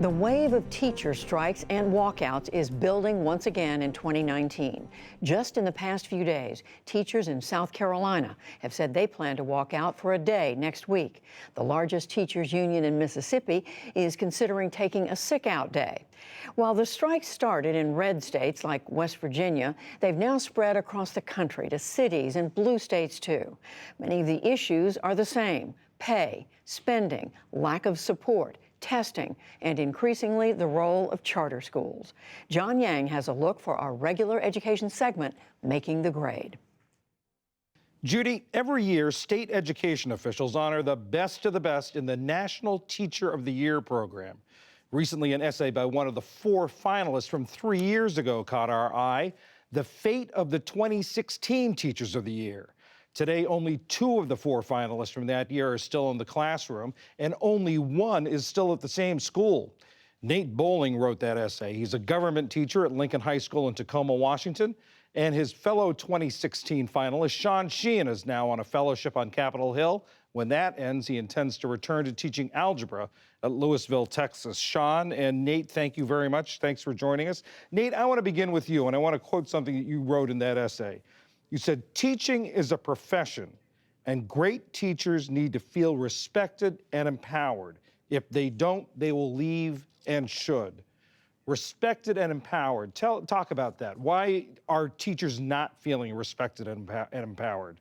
The wave of teacher strikes and walkouts is building once again in 2019. Just in the past few days, teachers in South Carolina have said they plan to walk out for a day next week. The largest teachers union in Mississippi is considering taking a sick-out day. While the strikes started in red states like West Virginia, they've now spread across the country to cities and blue states too. Many of the issues are the same: pay, spending, lack of support, testing, and increasingly the role of charter schools. John Yang has a look for our regular education segment, Making the Grade. Judy, every year, state education officials honor the best of the best in the National Teacher of the Year program. Recently, an essay by one of the 4 finalists from 3 years ago caught our eye: the fate of the 2016 Teachers of the Year. Today, only 2 of the 4 finalists from that year are still in the classroom, and only 1 is still at the same school. Nate Bowling wrote that essay. He's a government teacher at Lincoln High School in Tacoma, Washington, and his fellow 2016 finalist, Sean Sheehan, is now on a fellowship on Capitol Hill. When that ends, he intends to return to teaching algebra at Lewisville, Texas. Sean and Nate, thank you very much. Thanks for joining us. Nate, I want to begin with you, and I want to quote something that you wrote in that essay. You said, "Teaching is a profession, and great teachers need to feel respected and empowered. If they don't, they will leave and should." Respected and empowered. Talk about that. Why are teachers not feeling respected and empowered?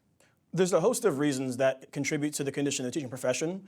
There's a host of reasons that contribute to the condition of the teaching profession.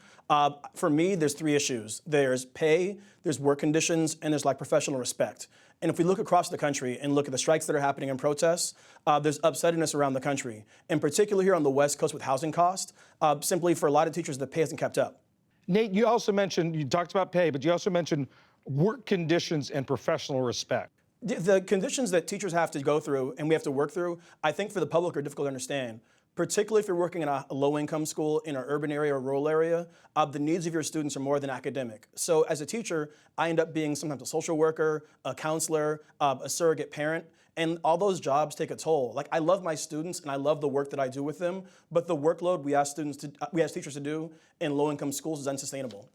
For me, there's 3 issues. There's pay, there's work conditions, and there's like professional respect. And if we look across the country and look at the strikes that are happening and protests, there's upsettiness around the country. In particular here on the West Coast with housing costs, simply for a lot of teachers, the pay hasn't kept up. Nate, you also mentioned, you talked about pay, but you also mentioned work conditions and professional respect. The conditions that teachers have to go through and we have to work through, I think for the public are difficult to understand. Particularly if you're working in a low-income school in an urban area or rural area, the needs of your students are more than academic. So as a teacher, I end up being sometimes a social worker, a counselor, a surrogate parent, and all those jobs take a toll. Like, I love my students and I love the work that I do with them, but the workload we ask teachers to do in low-income schools is unsustainable.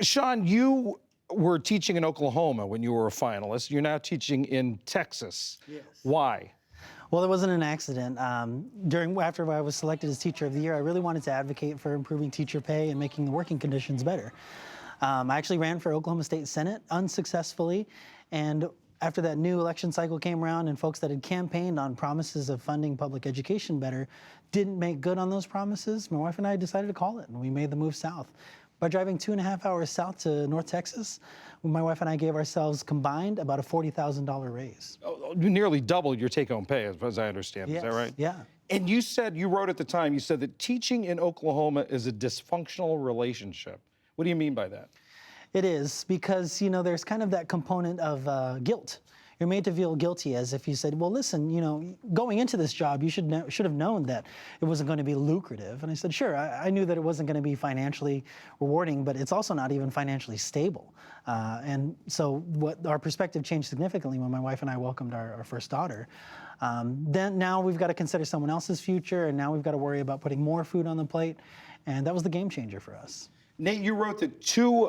Sean, you were teaching in Oklahoma when you were a finalist. You're now teaching in Texas. Yes. Why? Well, it wasn't an accident. After I was selected as Teacher of the Year, I really wanted to advocate for improving teacher pay and making the working conditions better. I actually ran for Oklahoma State Senate unsuccessfully, and after that new election cycle came around and folks that had campaigned on promises of funding public education better didn't make good on those promises, my wife and I decided to call it, and we made the move south. By driving 2.5 hours south to North Texas, my wife and I gave ourselves combined about a $40,000 raise. You nearly doubled your take-home pay, as I understand. Yes. Is that right? Yeah. And you wrote at the time, you said that teaching in Oklahoma is a dysfunctional relationship. What do you mean by that? It is, because, there's kind of that component of guilt. You're made to feel guilty, as if you said, well, listen, going into this job, you should have known that it wasn't going to be lucrative. And I said, sure, I knew that it wasn't going to be financially rewarding, but it's also not even financially stable. And so our perspective changed significantly when my wife and I welcomed our first daughter. Then now we've got to consider someone else's future, and now we've got to worry about putting more food on the plate. And that was the game changer for us. Nate, you wrote that you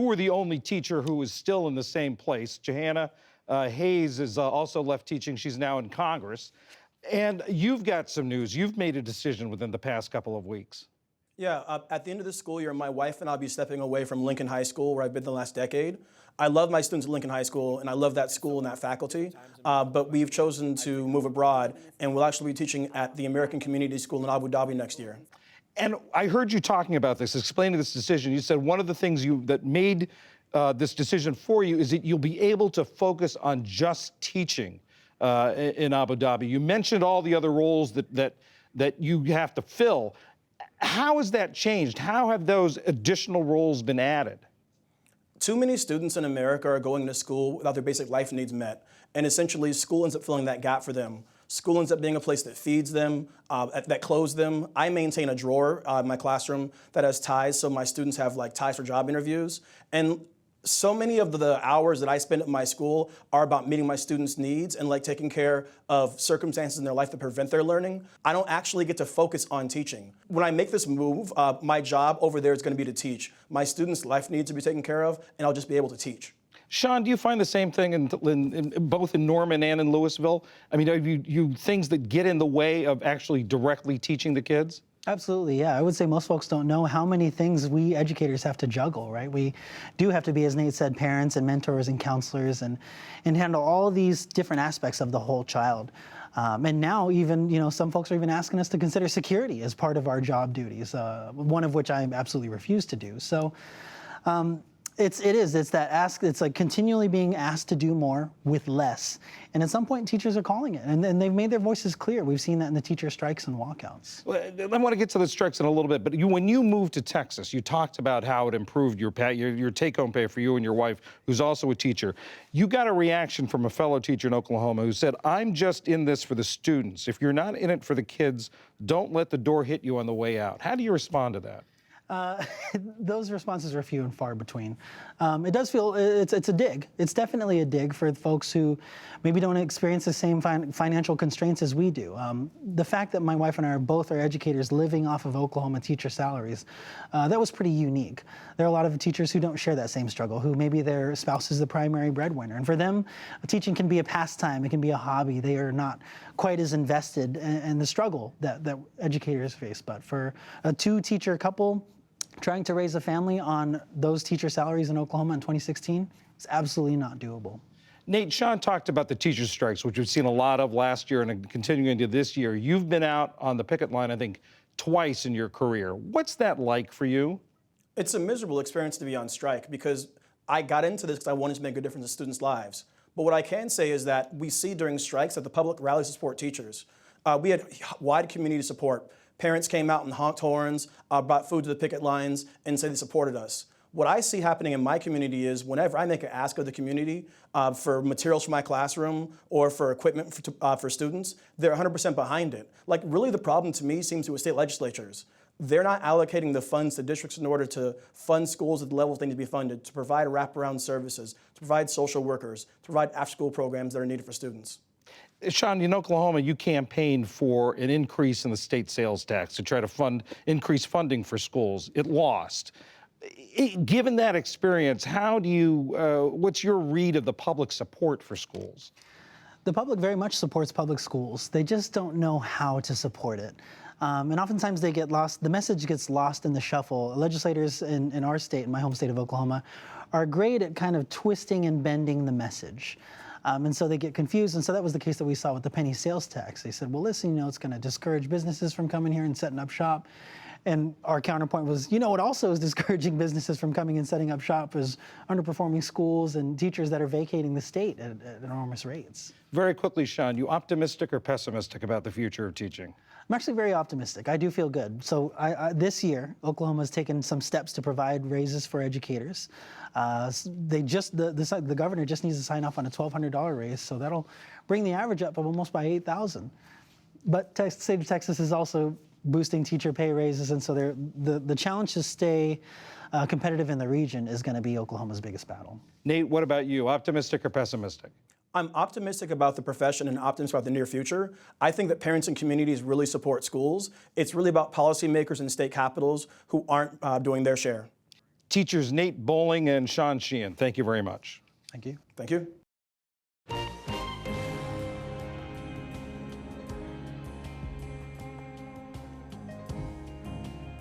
were the only teacher who was still in the same place. Johanna Hayes has also left teaching. She's now in Congress. And you've got some news. You've made a decision within the past couple of weeks. Yeah, at the end of the school year, my wife and I will be stepping away from Lincoln High School, where I've been the last decade. I love my students at Lincoln High School, and I love that school and that faculty, but we've chosen to move abroad, and we'll actually be teaching at the American Community School in Abu Dhabi next year. And I heard you talking about this, explaining this decision. You said one of the things that made this decision for you is that you'll be able to focus on just teaching in Abu Dhabi. You mentioned all the other roles that you have to fill. How has that changed? How have those additional roles been added? Too many students in America are going to school without their basic life needs met, and essentially school ends up filling that gap for them. School ends up being a place that feeds them, that clothes them. I maintain a drawer in my classroom that has ties, so my students have like ties for job interviews. And So many of the hours that I spend at my school are about meeting my students' needs and like taking care of circumstances in their life that prevent their learning. I don't actually get to focus on teaching. When I make this move, my job over there is going to be to teach. My students' life needs to be taken care of, and I'll just be able to teach. Sean, do you find the same thing in both in Norman and in Louisville? I mean, are you things that get in the way of actually directly teaching the kids? Absolutely, yeah. I would say most folks don't know how many things we educators have to juggle, right? We do have to be, as Nate said, parents and mentors and counselors and handle all of these different aspects of the whole child. And now even, some folks are even asking us to consider security as part of our job duties, one of which I absolutely refuse to do. So it's like continually being asked to do more with less. And at some point, teachers are calling it, and they've made their voices clear. We've seen that in the teacher strikes and walkouts. Well, I want to get to the strikes in a little bit, but when you moved to Texas, you talked about how it improved your take-home pay for you and your wife, who's also a teacher. You got a reaction from a fellow teacher in Oklahoma who said, "I'm just in this for the students. If you're not in it for the kids, don't let the door hit you on the way out." How do you respond to that? Those responses are few and far between. It does feel, it's a dig. It's definitely a dig for folks who maybe don't experience the same financial constraints as we do. The fact that my wife and I are both educators living off of Oklahoma teacher salaries, that was pretty unique. There are a lot of teachers who don't share that same struggle, who maybe their spouse is the primary breadwinner. And for them, teaching can be a pastime, it can be a hobby. They are not quite as invested in the struggle that educators face. But for a two-teacher couple, trying to raise a family on those teacher salaries in Oklahoma in 2016 is absolutely not doable. Nate, Sean talked about the teacher strikes, which we've seen a lot of last year and continuing into this year. You've been out on the picket line, I think, twice in your career. What's that like for you? It's a miserable experience to be on strike because I got into this because I wanted to make a difference in students' lives. But what I can say is that we see during strikes that the public rallies to support teachers. We had wide community support. Parents came out and honked horns, brought food to the picket lines, and said they supported us. What I see happening in my community is whenever I make an ask of the community for materials for my classroom or for equipment for students, they're 100% behind it. Like, really the problem to me seems to be state legislatures. They're not allocating the funds to districts in order to fund schools at the levels they need to be funded, to provide wraparound services, to provide social workers, to provide after-school programs that are needed for students. Sean, in Oklahoma, you campaigned for an increase in the state sales tax to try to increase funding for schools. It lost. Given that experience, what's your read of the public support for schools? The public very much supports public schools. They just don't know how to support it. And oftentimes they get lost, the message gets lost in the shuffle. Legislators in our state, in my home state of Oklahoma, are great at kind of twisting and bending the message. And so they get confused. And so that was the case that we saw with the penny sales tax. They said, well, listen, it's going to discourage businesses from coming here and setting up shop. And our counterpoint was, what also is discouraging businesses from coming and setting up shop is underperforming schools and teachers that are vacating the state at enormous rates. Very quickly, Sean, you optimistic or pessimistic about the future of teaching? I'm actually very optimistic. I do feel good. So this year, Oklahoma has taken some steps to provide raises for educators. The governor just needs to sign off on a $1,200 raise, so that'll bring the average up of almost by $8,000. But the state of Texas is also boosting teacher pay raises, and so the challenge to stay competitive in the region is going to be Oklahoma's biggest battle. Nate, what about you? Optimistic or pessimistic? I'm optimistic about the profession and optimistic about the near future. I think that parents and communities really support schools. It's really about policymakers in state capitals who aren't doing their share. Teachers Nate Bowling and Sean Sheehan, thank you very much. Thank you. Thank you.